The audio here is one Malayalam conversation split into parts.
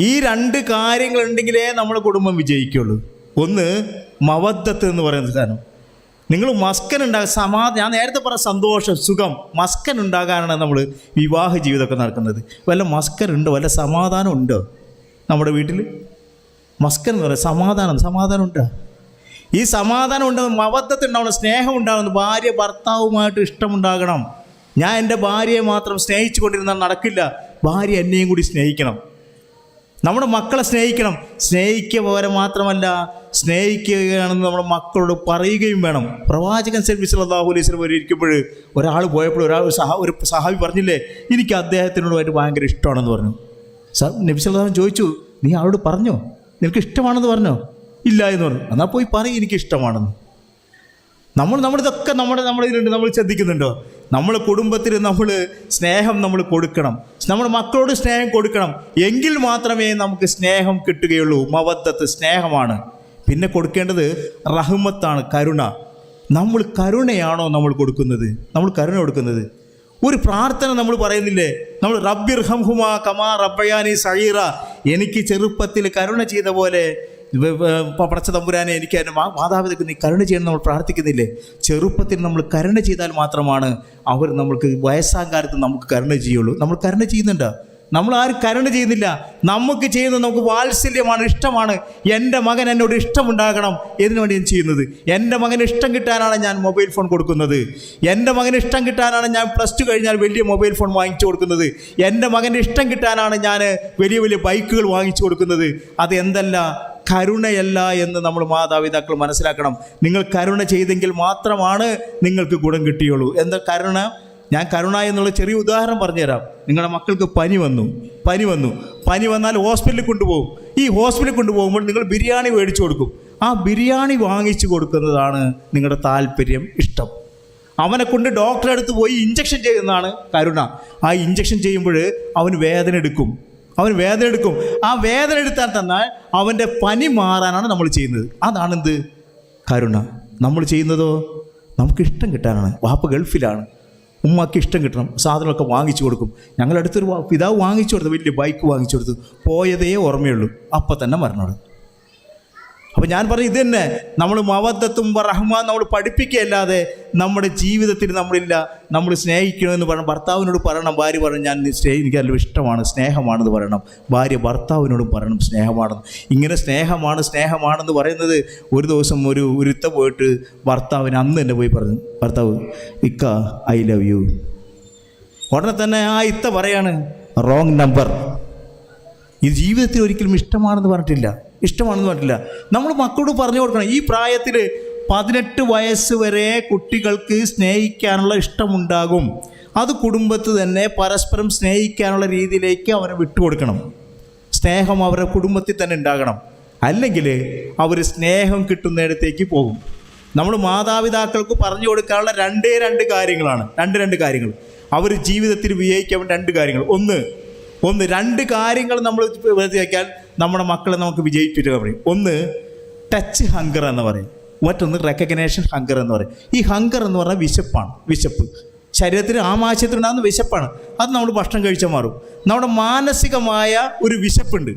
ഈ രണ്ട് കാര്യങ്ങളുണ്ടെങ്കിലേ നമ്മുടെ കുടുംബം വിജയിക്കുള്ളൂ. ഒന്ന് മവദ്ദത്ത് എന്ന് പറയുന്ന സാധനം. നിങ്ങൾ മസ്കൻ ഉണ്ടാകുക, ഞാൻ നേരത്തെ പറഞ്ഞ സന്തോഷം, സുഖം, മസ്കൻ ഉണ്ടാകാനാണ് നമ്മൾ വിവാഹ ജീവിതമൊക്കെ നടക്കുന്നത്. വല്ല മസ്കൻ ഉണ്ടോ? വല്ല സമാധാനം ഉണ്ടോ നമ്മുടെ വീട്ടിൽ? മസ്കൻ എന്ന് പറയുന്നത് സമാധാനം ഉണ്ടോ? ഈ സമാധാനം ഉണ്ടാകും, മവദ്ദത്ത് ഉണ്ടാവണം, സ്നേഹം ഉണ്ടാകുന്നു. ഭാര്യ ഭർത്താവുമായിട്ട് ഇഷ്ടമുണ്ടാകണം. ഞാൻ എൻ്റെ ഭാര്യയെ മാത്രം സ്നേഹിച്ചു കൊണ്ടിരുന്നാൽ നടക്കില്ല. ഭാര്യ എന്നെയും കൂടി സ്നേഹിക്കണം. നമ്മുടെ മക്കളെ സ്നേഹിക്കണം. സ്നേഹിക്കുക പോലെ മാത്രമല്ല, സ്നേഹിക്കുകയാണെന്ന് നമ്മുടെ മക്കളോട് പറയുകയും വേണം. പ്രവാചകൻ സല്ലല്ലാഹു അലൈഹി വസല്ലം ഇരിക്കുമ്പോൾ ഒരാൾ പോയപ്പോൾ ഒരു സഹാബി പറഞ്ഞില്ലേ, എനിക്ക് അദ്ദേഹത്തിനോടുമായിട്ട് ഭയങ്കര ഇഷ്ടമാണെന്ന് പറഞ്ഞു. നബി സല്ലല്ലാഹു അലൈഹി വസല്ലം ചോദിച്ചു, നീ ആളോട് പറഞ്ഞോ? നിനക്ക് ഇഷ്ടമാണെന്ന് പറഞ്ഞോ? ഇല്ല എന്ന് പറഞ്ഞു. എന്നാൽ പോയി പറയും എനിക്ക് ഇഷ്ടമാണെന്ന്. നമ്മളിതൊക്കെ നമ്മുടെ ഇതിലുണ്ട്. നമ്മൾ ശ്രദ്ധിക്കുന്നുണ്ടോ? നമ്മളെ കുടുംബത്തിൽ നമ്മൾ സ്നേഹം നമ്മൾ കൊടുക്കണം. നമ്മുടെ മക്കളോട് സ്നേഹം കൊടുക്കണം. എങ്കിൽ മാത്രമേ നമുക്ക് സ്നേഹം കിട്ടുകയുള്ളൂ. മവദ്ദത്ത് സ്നേഹമാണ്. പിന്നെ കൊടുക്കേണ്ടത് റഹ്മത്താണ്, കരുണ. നമ്മൾ കരുണയാണോ നമ്മൾ കൊടുക്കുന്നത്? നമ്മൾ കരുണ കൊടുക്കുന്നത്? ഒരു പ്രാർത്ഥന നമ്മൾ പറയുന്നില്ലേ, നമ്മൾ റബ്ബിർഹംഹുമാ കമാ റബ്ബയാനി സഗീറ, എനിക്ക് ചെറുപ്പത്തിൽ കരുണ ചെയ്ത പോലെ പടച്ച തമ്പുരാനെ എനിക്ക് എൻ്റെ മാതാപിതാക്കൾ നീ കരുണ ചെയ്യണം നമ്മൾ പ്രാർത്ഥിക്കുന്നില്ലേ? ചെറുപ്പത്തിൽ നമ്മൾ കരുണ ചെയ്താൽ മാത്രമാണ് അവർ നമ്മൾക്ക് വയസ്സാകാലത്ത് നമുക്ക് കരുണ ചെയ്യുള്ളൂ. നമ്മൾ കരുണ ചെയ്യുന്നുണ്ടോ? നമ്മൾ ആരും കരുണ ചെയ്യുന്നില്ല. നമുക്ക് ചെയ്യുന്നത് നമുക്ക് വാത്സല്യമാണ്, ഇഷ്ടമാണ്. എൻ്റെ മകൻ എന്നോട് ഇഷ്ടമുണ്ടാകണം, ഇതിനു വേണ്ടി ഞാൻ ചെയ്യുന്നത്. എൻ്റെ മകന് ഇഷ്ടം കിട്ടാനാണ് ഞാൻ മൊബൈൽ ഫോൺ കൊടുക്കുന്നത്. എൻ്റെ മകന് ഇഷ്ടം കിട്ടാനാണ് ഞാൻ +2 കഴിഞ്ഞാൽ വലിയ മൊബൈൽ ഫോൺ വാങ്ങിച്ചു കൊടുക്കുന്നത്. എൻ്റെ മകൻ്റെ ഇഷ്ടം കിട്ടാനാണ് ഞാൻ വലിയ വലിയ ബൈക്കുകൾ വാങ്ങിച്ചു കൊടുക്കുന്നത്. അത് എന്തല്ല, കരുണയല്ല എന്ന് നമ്മൾ മാതാപിതാക്കൾ മനസ്സിലാക്കണം. നിങ്ങൾ കരുണ ചെയ്തെങ്കിൽ മാത്രമാണ് നിങ്ങൾക്ക് ഗുണം കിട്ടിയുള്ളൂ. എന്താ കരുണ? ഞാൻ കരുണ എന്നുള്ള ചെറിയ ഉദാഹരണം പറഞ്ഞുതരാം. നിങ്ങളുടെ മക്കൾക്ക് പനി വന്നാൽ ഹോസ്പിറ്റലിൽ കൊണ്ടുപോകും. ഈ ഹോസ്പിറ്റലിൽ കൊണ്ടുപോകുമ്പോൾ നിങ്ങൾ ബിരിയാണി മേടിച്ചു കൊടുക്കും. ആ ബിരിയാണി വാങ്ങിച്ചു കൊടുക്കുന്നതാണ് നിങ്ങളുടെ താല്പര്യം, ഇഷ്ടം. അവനെ കൊണ്ട് ഡോക്ടറെ അടുത്ത് പോയി ഇഞ്ചക്ഷൻ ചെയ്യുന്നതാണ് കരുണ. ആ ഇഞ്ചക്ഷൻ ചെയ്യുമ്പോൾ അവന് വേദന എടുക്കും. ആ വേദന എടുത്താൽ തന്നാൽ അവൻ്റെ പനി മാറാനാണ് നമ്മൾ ചെയ്യുന്നത്. അതാണെന്ത്? കരുണ. നമ്മൾ ചെയ്യുന്നതോ നമുക്ക് ഇഷ്ടം കിട്ടാനാണ്. വാപ്പ ഗൾഫിലാണ്, ഉമ്മക്ക് ഇഷ്ടം കിട്ടണം, സാധനങ്ങളൊക്കെ വാങ്ങിച്ചു കൊടുക്കും. ഞങ്ങളുടെ അടുത്തൊരു പിതാവ് വാങ്ങിച്ചു കൊടുത്തു, വലിയ ബൈക്ക് വാങ്ങിച്ചു കൊടുത്തു. പോയതേ ഓർമ്മയുള്ളൂ, അപ്പം തന്നെ മരണമാണ്. അപ്പം ഞാൻ പറഞ്ഞു, ഇത് തന്നെ നമ്മൾ മവദ്ദത്തും റഹ്മാൻ നമ്മൾ പഠിപ്പിക്കുകയല്ലാതെ നമ്മുടെ ജീവിതത്തിൽ നമ്മളില്ല. നമ്മൾ സ്നേഹിക്കണമെന്ന് പറയണം. ഭർത്താവിനോട് പറയണം, ഭാര്യ പറയണം ഞാൻ എനിക്കല്ല ഇഷ്ടമാണ്, സ്നേഹമാണെന്ന് പറയണം. ഭാര്യ ഭർത്താവിനോടും പറയണം സ്നേഹമാണെന്ന്. ഇങ്ങനെ സ്നേഹമാണെന്ന് പറയുന്നത്. ഒരു ദിവസം ഒരു ഇത്ത പോയിട്ട് ഭർത്താവിന് അന്ന് തന്നെ പോയി പറഞ്ഞു, ഭർത്താവ് ഇക്ക ഐ ലവ് യു. ഉടനെ തന്നെ ആ ഇത്ത പറയാണ്, റോങ് നമ്പർ. ഈ ജീവിതത്തിൽ ഒരിക്കലും ഇഷ്ടമാണെന്ന് പറഞ്ഞിട്ടില്ല. നമ്മൾ മക്കളോട് പറഞ്ഞു കൊടുക്കണം. ഈ പ്രായത്തിൽ 18 വയസ്സ് വരെ കുട്ടികൾക്ക് സ്നേഹിക്കാനുള്ള ഇഷ്ടമുണ്ടാകും. അത് കുടുംബത്തിൽ തന്നെ പരസ്പരം സ്നേഹിക്കാനുള്ള രീതിയിലേക്ക് അവരെ വിട്ടുകൊടുക്കണം. സ്നേഹം അവരുടെ കുടുംബത്തിൽ തന്നെ ഉണ്ടാകണം. അല്ലെങ്കിൽ അവർ സ്നേഹം കിട്ടുന്നിടത്തേക്ക് പോകും. നമ്മൾ മാതാപിതാക്കൾക്ക് പറഞ്ഞു കൊടുക്കാനുള്ള രണ്ട് കാര്യങ്ങളാണ്. രണ്ട് കാര്യങ്ങൾ അവർ ജീവിതത്തിൽ വിജയിക്കാൻ 2 കാര്യങ്ങൾ. ഒന്ന് 2 കാര്യങ്ങൾ നമ്മൾ വയ്ക്കാൻ നമ്മുടെ മക്കളെ നമുക്ക് വിജയിപ്പിക്കുക പറയും. ഒന്ന് ടച്ച് ഹങ്കർ എന്ന് പറയും, മറ്റൊന്ന് റെക്കഗ്നേഷൻ ഹങ്കർ എന്ന് പറയും. ഈ ഹങ്കർ എന്ന് പറഞ്ഞാൽ വിശപ്പ്. ശരീരത്തിന് ആമാശയത്തിനുണ്ടാകുന്ന വിശപ്പാണ്. അത് നമ്മൾ ഭക്ഷണം കഴിച്ചാൽ മാറും. നമ്മുടെ മാനസികമായ ഒരു വിശപ്പുണ്ട്.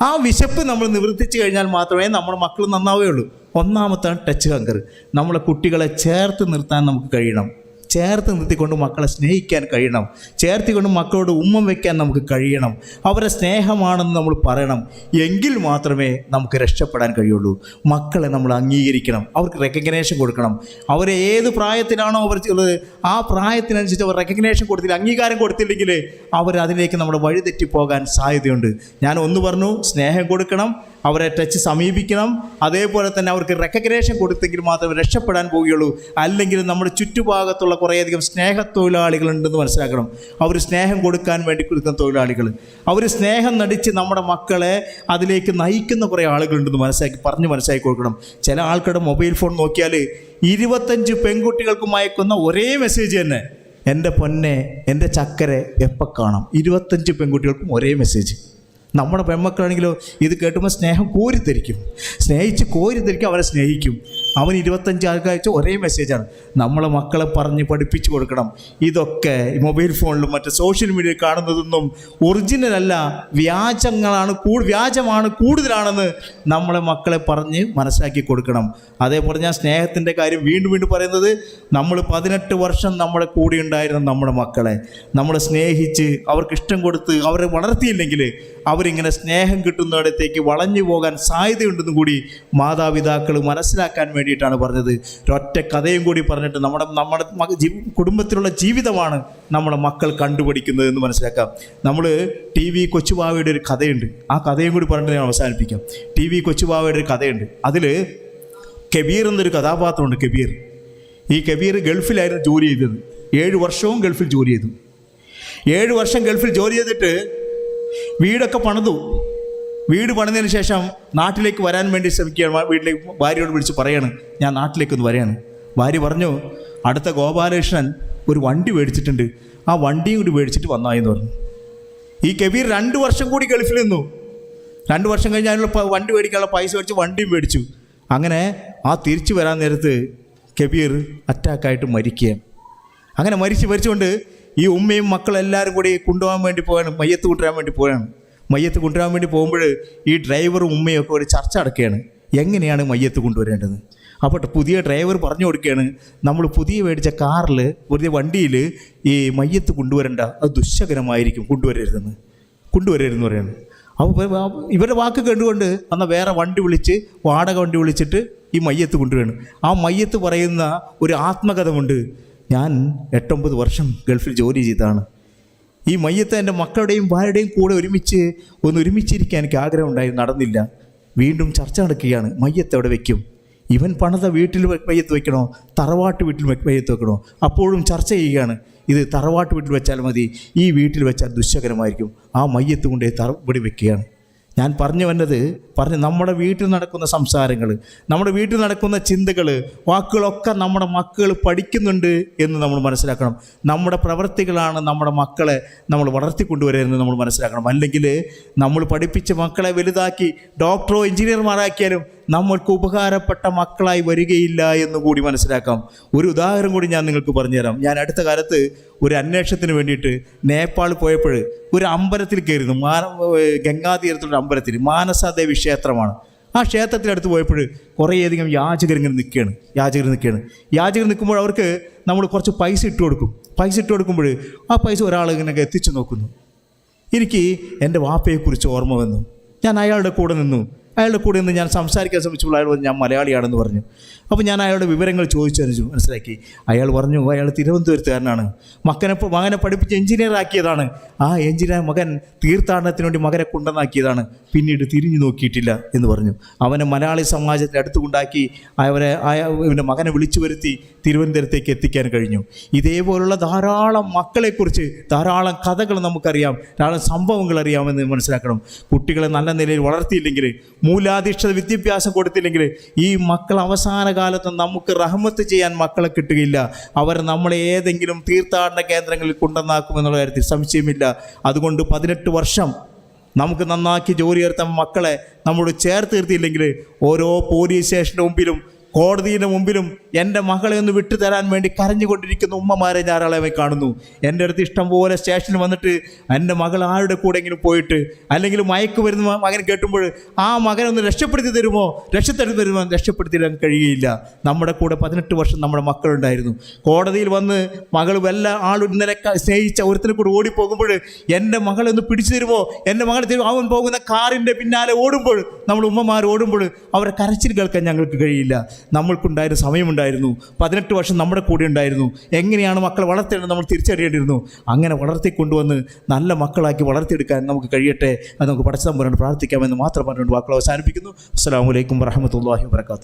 ആ വിശപ്പ് നമ്മൾ നിവർത്തിച്ച് കഴിഞ്ഞാൽ മാത്രമേ നമ്മുടെ മക്കൾ നന്നാവുകയുള്ളൂ. ഒന്നാമത്താണ് ടച്ച് ഹങ്കർ. നമ്മളെ കുട്ടികളെ ചേർത്ത് നിർത്താൻ നമുക്ക് കഴിയണം. ചേർത്ത് നിർത്തിക്കൊണ്ട് മക്കളെ സ്നേഹിക്കാൻ കഴിയണം. ചേർത്തിക്കൊണ്ട് മക്കളോട് ഉമ്മം വയ്ക്കാൻ നമുക്ക് കഴിയണം. അവരെ സ്നേഹമാണെന്ന് നമ്മൾ പറയണം. എങ്കിൽ മാത്രമേ നമുക്ക് രക്ഷപ്പെടാൻ കഴിയുള്ളൂ. മക്കളെ നമ്മൾ അംഗീകരിക്കണം, അവർക്ക് റെക്കഗ്നേഷൻ കൊടുക്കണം. അവരെ ഏത് പ്രായത്തിലാണോ അവർ ഉള്ളത് ആ പ്രായത്തിനനുസരിച്ച് അവർ റെക്കഗ്നേഷൻ കൊടുത്തില്ല, അംഗീകാരം കൊടുത്തില്ലെങ്കിൽ അവർ അതിലേക്ക് നമ്മുടെ വഴിതെറ്റിപ്പോകാൻ സാധ്യതയുണ്ട്. ഞാൻ ഒന്ന് പറഞ്ഞു, സ്നേഹം കൊടുക്കണം, അവരെ സമീപിക്കണം. അതേപോലെ തന്നെ അവർക്ക് റെക്കഗ്നേഷൻ കൊടുത്തെങ്കിൽ മാത്രമേ രക്ഷപ്പെടാൻ പോവുകയുള്ളൂ. അല്ലെങ്കിൽ നമ്മുടെ ചുറ്റുഭാഗത്തുള്ള കുറേയധികം സ്നേഹത്തൊഴിലാളികളുണ്ടെന്ന് മനസ്സിലാക്കണം. അവർ സ്നേഹം കൊടുക്കാൻ വേണ്ടി കൊടുക്കുന്ന തൊഴിലാളികൾ, അവർ സ്നേഹം നടിച്ച് നമ്മുടെ മക്കളെ അതിലേക്ക് നയിക്കുന്ന കുറേ ആളുകളുണ്ടെന്ന് മനസ്സിലാക്കി കൊടുക്കണം. ചില ആൾക്കാരുടെ മൊബൈൽ ഫോൺ നോക്കിയാൽ 25 പെൺകുട്ടികൾക്ക് മയക്കുന്ന ഒരേ മെസ്സേജ് തന്നെ, എൻ്റെ പൊന്നെ, എൻ്റെ ചക്കരെ എപ്പോൾ കാണാം. 25 പെൺകുട്ടികൾക്കും ഒരേ മെസ്സേജ്. നമ്മുടെ പെൺമക്കളാണെങ്കിലോ ഇത് കേട്ടുമ്പോൾ സ്നേഹിച്ച് കോരിത്തരിക്കും, അവരെ സ്നേഹിക്കും. അവൻ 25 ആൾക്കാഴ്ച ഒരേ മെസ്സേജാണ്. നമ്മളെ മക്കളെ പറഞ്ഞ് പഠിപ്പിച്ചു കൊടുക്കണം. ഇതൊക്കെ മൊബൈൽ ഫോണിലും മറ്റ് സോഷ്യൽ മീഡിയയിൽ കാണുന്നതൊന്നും ഒറിജിനൽ അല്ല, വ്യാജമാണ് കൂടുതലാണെന്ന് നമ്മളെ മക്കളെ പറഞ്ഞ് മനസ്സിലാക്കി കൊടുക്കണം. അതേപോലെ ഞാൻ സ്നേഹത്തിൻ്റെ കാര്യം വീണ്ടും വീണ്ടും പറയുന്നത്, നമ്മൾ 18 വർഷം നമ്മുടെ കൂടെ ഉണ്ടായിരുന്ന നമ്മുടെ മക്കളെ നമ്മൾ സ്നേഹിച്ച് അവർക്ക് ഇഷ്ടം കൊടുത്ത് അവരെ വളർത്തിയില്ലെങ്കിൽ അവരിങ്ങനെ സ്നേഹം കിട്ടുന്നിടത്തേക്ക് വളഞ്ഞു പോകാൻ സാധ്യതയുണ്ടെന്നും കൂടി മാതാപിതാക്കൾ മനസ്സിലാക്കാൻ വേണ്ടിയിട്ടാണ് പറഞ്ഞത്. ഒരൊറ്റ കഥയും കൂടി പറഞ്ഞിട്ട് നമ്മുടെ കുടുംബത്തിലുള്ള ജീവിതമാണ് നമ്മുടെ മക്കൾ കണ്ടുപിടിക്കുന്നത് എന്ന് മനസ്സിലാക്കാം. നമ്മൾ TV കൊച്ചുബാവയുടെ ഒരു കഥയുണ്ട്, ആ കഥയും കൂടി പറഞ്ഞിട്ട് ഞാൻ അവസാനിപ്പിക്കാം. TV കൊച്ചുബാവയുടെ ഒരു കഥയുണ്ട്. അതിൽ കബീർ എന്നൊരു കഥാപാത്രമുണ്ട്. ഈ കബീർ ഗൾഫിലായിരുന്നു ജോലി ചെയ്തത്. 7 വർഷവും ഗൾഫിൽ ജോലി ചെയ്തു. 7 വർഷം ഗൾഫിൽ ജോലി ചെയ്തിട്ട് വീടൊക്കെ പണിതു. വീട് പണിതതിന് ശേഷം നാട്ടിലേക്ക് വരാൻ വേണ്ടി ശ്രമിക്കുകയാണ്. വീട്ടിലേക്ക് ഭാര്യയോട് വിളിച്ച് പറയാണ്, ഞാൻ നാട്ടിലേക്കൊന്ന് വരികയാണ്. ഭാര്യ പറഞ്ഞു, അടുത്ത ഗോപാലകൃഷ്ണൻ ഒരു വണ്ടി മേടിച്ചിട്ടുണ്ട്, ആ വണ്ടിയും കൂടി മേടിച്ചിട്ട് വന്നായെന്ന് പറഞ്ഞു. ഈ കബീർ 2 വർഷം കൂടി ഗൾഫിൽ നിന്നു. 2 വർഷം കഴിഞ്ഞ് അതിനുള്ള വണ്ടി മേടിക്കാനുള്ള പൈസ മേടിച്ച് വണ്ടിയും മേടിച്ചു. അങ്ങനെ ആ തിരിച്ചു വരാൻ നേരത്ത് കബീർ അറ്റാക്കായിട്ട് മരിക്കുകയാണ്. അങ്ങനെ മരിച്ചുകൊണ്ട് ഈ ഉമ്മയും മക്കളെല്ലാവരും കൂടി കൊണ്ടുപോകാൻ വേണ്ടി പോവാണ്, മയ്യത്ത് കൊണ്ടുവരാൻ വേണ്ടി പോവുകയാണ്. മയ്യത്ത് കൊണ്ടുവരാൻ വേണ്ടി പോകുമ്പോൾ ഈ ഡ്രൈവറും ഉമ്മയും ഒക്കെ ഒരു ചർച്ച നടക്കുകയാണ്, എങ്ങനെയാണ് മയ്യത്ത് കൊണ്ടുവരേണ്ടത്. അപ്പോൾ പുതിയ ഡ്രൈവർ പറഞ്ഞു കൊടുക്കുകയാണ്, നമ്മൾ പുതിയ മേടിച്ച കാറിൽ പുതിയ വണ്ടിയിൽ ഈ മയ്യത്ത് കൊണ്ടുവരേണ്ട, അത് ദുശ്ശകരമായിരിക്കും, കൊണ്ടുവരരുതെന്ന് പറയുന്നത്. അപ്പോൾ ഇവരുടെ വാക്ക് കേട്ടുകൊണ്ട് എന്നാൽ വേറെ വാടക വണ്ടി വിളിച്ചിട്ട് ഈ മയ്യത്ത് കൊണ്ടുവരണം. ആ മയ്യത്ത് പറയുന്ന ഒരു ആത്മകഥ കൊണ്ട്, ഞാൻ 8-9 വർഷം ഗൾഫിൽ ജോലി ചെയ്തതാണ്. ഈ മയ്യത്ത് എൻ്റെ മക്കളുടെയും ഭാര്യയുടെയും കൂടെ ഒരുമിച്ചിരിക്കാൻ എനിക്ക് ആഗ്രഹം ഉണ്ടായി, നടന്നില്ല. വീണ്ടും ചർച്ച നടക്കുകയാണ്, മയ്യത്ത് എവിടെ വയ്ക്കും? ഇവൻ പണിത വീട്ടിൽ മയ്യത്ത് വയ്ക്കണോ, തറവാട്ട് വീട്ടിൽ മയ്യത്ത് വെക്കണോ? അപ്പോഴും ചർച്ച ചെയ്യുകയാണ്, ഇത് തറവാട്ട് വീട്ടിൽ വെച്ചാൽ മതി, ഈ വീട്ടിൽ വെച്ചാൽ ദുശ്ശകരമായിരിക്കും. ആ മയ്യത്ത് കൊണ്ട് ഇവിടെ വെക്കുകയാണ്. ഞാൻ പറഞ്ഞു വന്നത് നമ്മുടെ വീട്ടിൽ നടക്കുന്ന സംസാരങ്ങൾ, നമ്മുടെ വീട്ടിൽ നടക്കുന്ന ചിന്തകൾ, വാക്കുകളൊക്കെ നമ്മുടെ മക്കൾ പഠിക്കുന്നുണ്ട് എന്ന് നമ്മൾ മനസ്സിലാക്കണം. നമ്മുടെ പ്രവൃത്തികളാണ് നമ്മുടെ മക്കളെ നമ്മൾ വളർത്തിക്കൊണ്ടുവരുന്നത് നമ്മൾ മനസ്സിലാക്കണം. അല്ലെങ്കിൽ നമ്മൾ പഠിപ്പിച്ച മക്കളെ വലുതാക്കി ഡോക്ടറോ എഞ്ചിനീയർമാരാക്കിയാലും നമ്മൾക്ക് ഉപകാരപ്പെട്ട മക്കളായി വരികയില്ല എന്ന് കൂടി മനസ്സിലാക്കാം. ഒരു ഉദാഹരണം കൂടി ഞാൻ നിങ്ങൾക്ക് പറഞ്ഞുതരാം. ഞാൻ അടുത്ത കാലത്ത് ഒരു അന്വേഷണത്തിന് വേണ്ടിയിട്ട് നേപ്പാൾ പോയപ്പോൾ ഒരു അമ്പലത്തിൽ കയറുന്നു. ഗംഗാതീരത്തുള്ള അമ്പലത്തിൽ മാനസാദേവി ക്ഷേത്രമാണ്. ആ ക്ഷേത്രത്തിനടുത്ത് പോയപ്പോൾ കുറേയധികം യാചകർ നിൽക്കുമ്പോൾ അവർക്ക് നമ്മൾ കുറച്ച് പൈസ ഇട്ട് കൊടുക്കുമ്പോൾ ആ പൈസ ഒരാൾ ഇങ്ങനെ എത്തിച്ചു നോക്കുന്നു. എനിക്ക് എൻ്റെ വാപ്പയെക്കുറിച്ച് ഓർമ്മ വന്നു. ഞാൻ അയാളുടെ കൂടെ നിന്ന് ഞാൻ സംസാരിക്കാൻ ശ്രമിച്ചപ്പോൾ അയാൾ പറഞ്ഞു, ഞാൻ മലയാളിയാണെന്ന് പറഞ്ഞു. അപ്പോൾ ഞാൻ അയാളുടെ വിവരങ്ങൾ ചോദിച്ചറിഞ്ഞു, മനസ്സിലാക്കി. അയാൾ പറഞ്ഞു, അയാൾ തിരുവനന്തപുരത്തുകാരനാണ്, മകനെ പഠിപ്പിച്ച് എഞ്ചിനീയർ ആക്കിയതാണ്. ആ മകൻ തീർത്ഥാടനത്തിന് വേണ്ടി മകനെ കൊണ്ടുവന്നാക്കിയതാണ്, പിന്നീട് തിരിഞ്ഞു നോക്കിയിട്ടില്ല എന്ന് പറഞ്ഞു. അവനെ മലയാളി സമാജത്തിൻ്റെ അടുത്ത് കൊണ്ടാക്കി ഇവൻ്റെ മകനെ വിളിച്ചു വരുത്തി തിരുവനന്തപുരത്തേക്ക് എത്തിക്കാൻ കഴിഞ്ഞു. ഇതേപോലുള്ള ധാരാളം മക്കളെക്കുറിച്ച് ധാരാളം കഥകൾ നമുക്കറിയാം, ധാരാളം സംഭവങ്ങൾ അറിയാമെന്ന് മനസ്സിലാക്കണം. കുട്ടികളെ നല്ല നിലയിൽ വളർത്തിയില്ലെങ്കിൽ, മൂലാധിഷ്ഠിത വിദ്യാഭ്യാസം കൊടുത്തില്ലെങ്കിൽ ഈ മക്കൾ അവസാന കാലത്ത് നമുക്ക് റഹ്മത്ത് ചെയ്യാൻ മക്കളെ കിട്ടുകയില്ല. അവർ നമ്മളെ ഏതെങ്കിലും തീർത്ഥാടന കേന്ദ്രങ്ങളിൽ കൊണ്ടുവന്നാക്കുമെന്നുള്ള കാര്യത്തിൽ സംശയമില്ല. അതുകൊണ്ട് 18 വർഷം നമുക്ക് നന്നാക്കി ജോലിയെടുത്ത മക്കളെ നമ്മോട് ചേർത്ത് നിർത്തിയില്ലെങ്കിൽ ഓരോ പോലീസ് സ്റ്റേഷൻ്റെ മുമ്പിലും കോടതിയുടെ മുമ്പിലും എൻ്റെ മകളെ ഒന്ന് വിട്ടുതരാൻ വേണ്ടി കരഞ്ഞുകൊണ്ടിരിക്കുന്ന ഉമ്മമാരെ ധാരാളമായി കാണുന്നു. എൻ്റെ അടുത്ത് ഇഷ്ടംപോലെ സ്റ്റേഷനിൽ വന്നിട്ട് എൻ്റെ മകൾ ആരുടെ കൂടെങ്കിലും പോയിട്ട് അല്ലെങ്കിൽ മയക്ക് വരുന്ന മകൻ കേട്ടുമ്പോൾ ആ മകനൊന്ന് രക്ഷപ്പെടുത്തി തരാൻ കഴിയുകയില്ല. നമ്മുടെ കൂടെ 18 വർഷം നമ്മുടെ മക്കളുണ്ടായിരുന്നു. കോടതിയിൽ വന്ന് മകൾ വല്ല ഇന്നലെ സ്നേഹിച്ച ഒരുത്തിനെ കൂടെ ഓടിപ്പോകുമ്പോൾ എൻ്റെ മകളെ ഒന്ന് പിടിച്ചു തരുമോ, എൻ്റെ മകളെ തരുമോ, അവൻ പോകുന്ന കാറിൻ്റെ പിന്നാലെ ഓടുമ്പോൾ, നമ്മൾ ഉമ്മമാർ ഓടുമ്പോൾ അവരെ കരച്ചിൽ കേൾക്കാൻ ഞങ്ങൾക്ക് കഴിയില്ല. നമ്മൾക്കുണ്ടായിരുന്ന സമയമുണ്ടായിരുന്നു. 18 വർഷം നമ്മുടെ കൂടെ ഉണ്ടായിരുന്നു. എങ്ങനെയാണ് മക്കളെ വളർത്തേണ്ടത് നമ്മൾ തിരിച്ചറിയേണ്ടിയിരുന്നു. അങ്ങനെ വളർത്തിക്കൊണ്ടുവന്ന് നല്ല മക്കളാക്കി വളർത്തിയെടുക്കാൻ നമുക്ക് കഴിയട്ടെ. അത് നമുക്ക് പടച്ചതമ്പുരാനോട് പ്രാർത്ഥിക്കാമെന്ന് മാത്രം പറഞ്ഞുകൊണ്ട് വാക്കുകൾ അവസാനിപ്പിക്കുന്നു. അസ്സലാമു അലൈക്കും വറഹ്മത്തുള്ളാഹി വബറകാതുഹു.